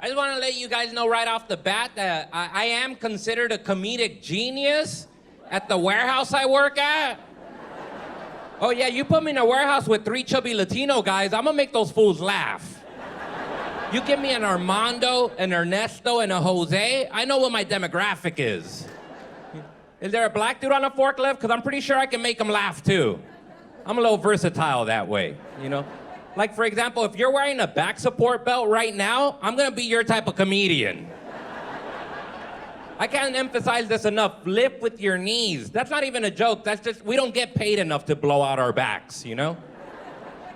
I just want to let you guys know right off the bat that I am considered a comedic genius at the warehouse I work at. Oh yeah, you put me in a warehouse with 3 chubby Latino guys, I'm gonna make those fools laugh. You give me an Armando, an Ernesto, and a Jose, I know what my demographic is. Is there a black dude on a forklift? Because I'm pretty sure I can make them laugh too. I'm a little versatile that way, you know? Like, for example, if you're wearing a back support belt right now, I'm gonna be your type of comedian. I can't emphasize this enough. Lift with your knees. That's not even a joke. That's just, we don't get paid enough to blow out our backs, you know?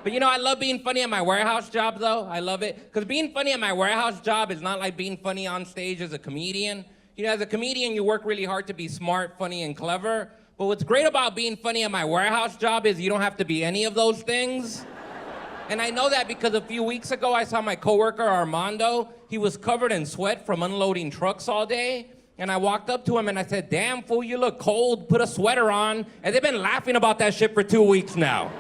But you know, I love being funny at my warehouse job, though. I love it. Because being funny at my warehouse job is not like being funny on stage as a comedian. You know, as a comedian, you work really hard to be smart, funny, and clever. But what's great about being funny at my warehouse job is you don't have to be any of those things. And I know that because a few weeks ago, I saw my coworker, Armando. He was covered in sweat from unloading trucks all day. And I walked up to him and I said, damn, fool, you look cold. Put a sweater on. And they've been laughing about that shit for 2 weeks now.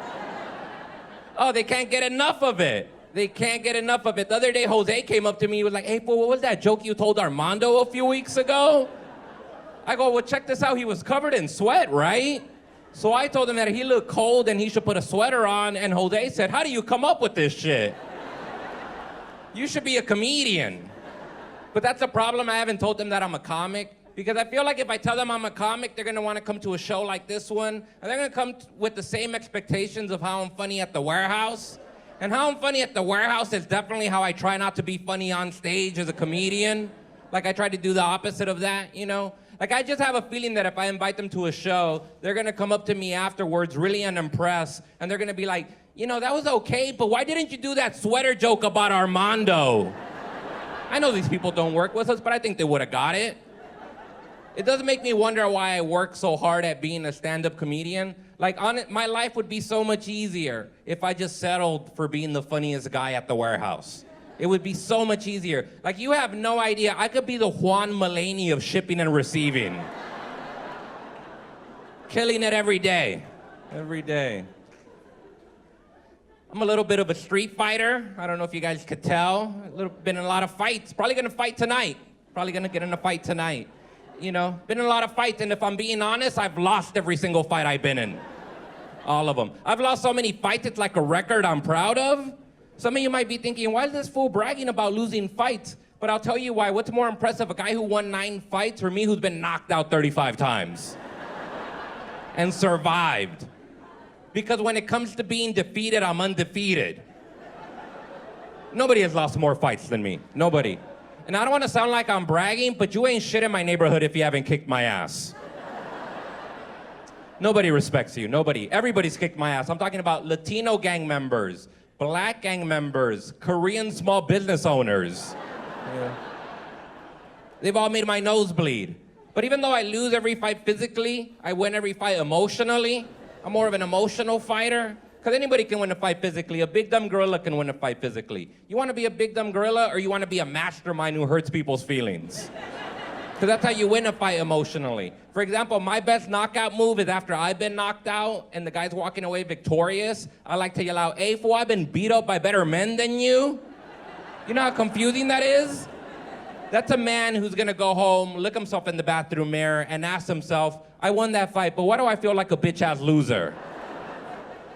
Oh, they can't get enough of it. They can't get enough of it. The other day, Jose came up to me. He was like, hey, fool, what was that joke you told Armando a few weeks ago? I go, well, check this out. He was covered in sweat, right? So I told him that he looked cold and he should put a sweater on, and Jose said, how do you come up with this shit? You should be a comedian. But that's a problem. I haven't told them that I'm a comic, because I feel like if I tell them I'm a comic, they're gonna wanna come to a show like this one, and they're gonna come with the same expectations of how I'm funny at the warehouse. And how I'm funny at the warehouse is definitely how I try not to be funny on stage as a comedian. Like, I try to do the opposite of that, you know? Like, I just have a feeling that if I invite them to a show, they're gonna come up to me afterwards really unimpressed, and they're gonna be like, you know, that was okay, but why didn't you do that sweater joke about Armando? I know these people don't work with us, but I think they would've got it. It does make me wonder why I work so hard at being a stand-up comedian. Like, my life would be so much easier if I just settled for being the funniest guy at the warehouse. It would be so much easier. Like, you have no idea. I could be the Juan Mulaney of shipping and receiving. Killing it every day. Every day. I'm a little bit of a street fighter. I don't know if you guys could tell. Been in a lot of fights. Probably gonna fight tonight. Probably gonna get in a fight tonight. You know, been in a lot of fights, and if I'm being honest, I've lost every single fight I've been in. All of them. I've lost so many fights, it's like a record I'm proud of. Some of you might be thinking, why is this fool bragging about losing fights? But I'll tell you why. What's more impressive, a guy who won 9 fights or me who's been knocked out 35 times and survived? Because when it comes to being defeated, I'm undefeated. Nobody has lost more fights than me. Nobody. And I don't want to sound like I'm bragging, but you ain't shit in my neighborhood if you haven't kicked my ass. Nobody respects you. Nobody. Everybody's kicked my ass. I'm talking about Latino gang members, Black gang members, Korean small business owners. Yeah. They've all made my nose bleed. But even though I lose every fight physically, I win every fight emotionally. I'm more of an emotional fighter. Because anybody can win a fight physically. A big dumb gorilla can win a fight physically. You want to be a big dumb gorilla, or you want to be a mastermind who hurts people's feelings? Because that's how you win a fight emotionally. For example, my best knockout move is after I've been knocked out and the guy's walking away victorious, I like to yell out, hey, fool, I've been beat up by better men than you. You know how confusing that is? That's a man who's gonna go home, look himself in the bathroom mirror, and ask himself, I won that fight, but why do I feel like a bitch-ass loser?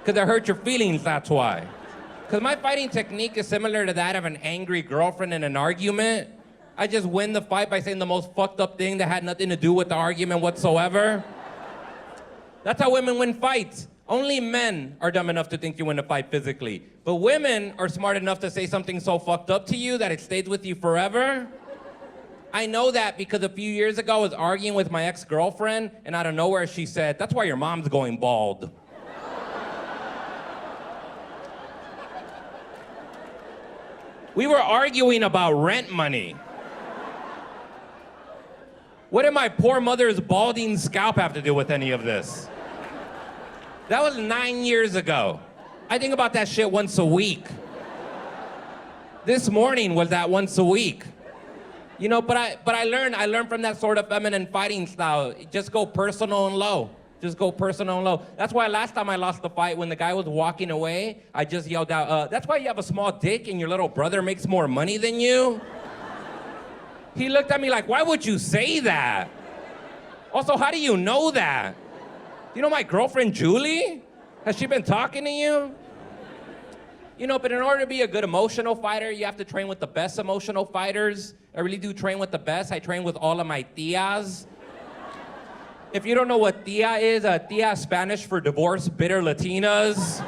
Because I hurt your feelings, that's why. Because my fighting technique is similar to that of an angry girlfriend in an argument. I just win the fight by saying the most fucked up thing that had nothing to do with the argument whatsoever. That's how women win fights. Only men are dumb enough to think you win a fight physically. But women are smart enough to say something so fucked up to you that it stays with you forever. I know that because a few years ago I was arguing with my ex-girlfriend, and out of nowhere she said, that's why your mom's going bald. We were arguing about rent money. What did my poor mother's balding scalp have to do with any of this? That was 9 years ago. I think about that shit once a week. This morning was that once a week. You know, but I learned from that sort of feminine fighting style. Just go personal and low. Just go personal and low. That's why last time I lost the fight, when the guy was walking away, I just yelled out, that's why you have a small dick and your little brother makes more money than you? He looked at me like, why would you say that? Also, how do you know that? You know my girlfriend, Julie? Has she been talking to you? You know, but in order to be a good emotional fighter, you have to train with the best emotional fighters. I really do train with the best. I train with all of my tias. If you don't know what tia is Spanish for divorced, bitter Latinas.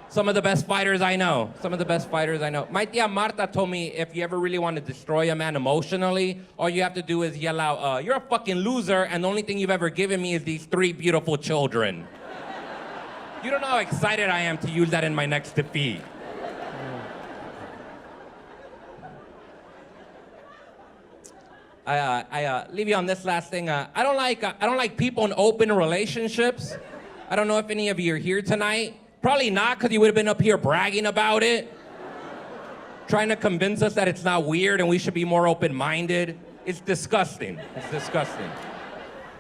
Some of the best fighters I know. Some of the best fighters I know. My tia Marta told me if you ever really want to destroy a man emotionally, all you have to do is yell out, you're a fucking loser, and the only thing you've ever given me is these 3 beautiful children. You don't know how excited I am to use that in my next defeat. I leave you on this last thing. I don't like people in open relationships. I don't know if any of you are here tonight. Probably not, because you would have been up here bragging about it, trying to convince us that it's not weird and we should be more open-minded. It's disgusting. It's disgusting.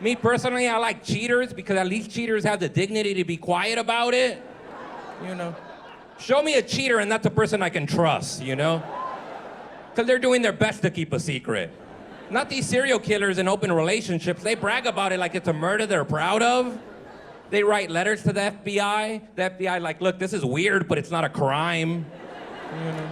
Me personally, I like cheaters because at least cheaters have the dignity to be quiet about it. You know, show me a cheater and that's a person I can trust, you know? Because they're doing their best to keep a secret. Not these serial killers in open relationships. They brag about it like it's a murder they're proud of. They write letters to the FBI. The FBI like, look, this is weird, but it's not a crime. You know?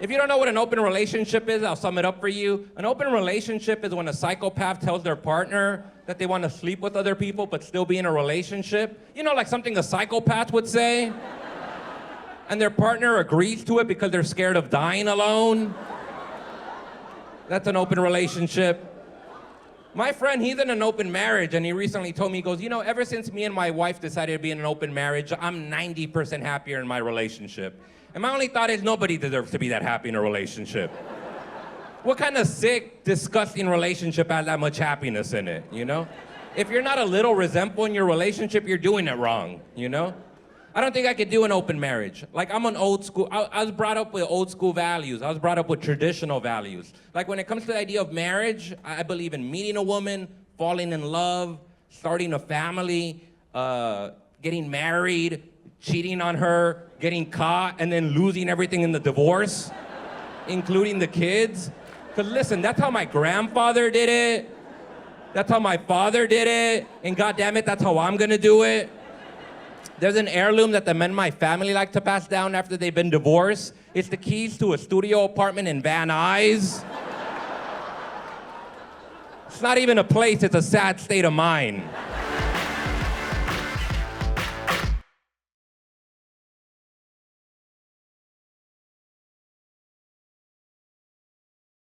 If you don't know what an open relationship is, I'll sum it up for you. An open relationship is when a psychopath tells their partner that they want to sleep with other people but still be in a relationship. You know, like something a psychopath would say. And their partner agrees to it because they're scared of dying alone. That's an open relationship. My friend, he's in an open marriage, and he recently told me, he goes, you know, ever since me and my wife decided to be in an open marriage, I'm 90% happier in my relationship. And my only thought is nobody deserves to be that happy in a relationship. What kind of sick, disgusting relationship has that much happiness in it, you know? If you're not a little resentful in your relationship, you're doing it wrong, you know? I don't think I could do an open marriage. Like, I'm an old school, I was brought up with old school values. I was brought up with traditional values. Like, when it comes to the idea of marriage, I believe in meeting a woman, falling in love, starting a family, getting married, cheating on her, getting caught, and then losing everything in the divorce, including the kids. Because listen, that's how my grandfather did it. That's how my father did it. And goddamn it, that's how I'm gonna do it. There's an heirloom that the men in my family like to pass down after they've been divorced. It's the keys to a studio apartment in Van Nuys. It's not even a place, it's a sad state of mind.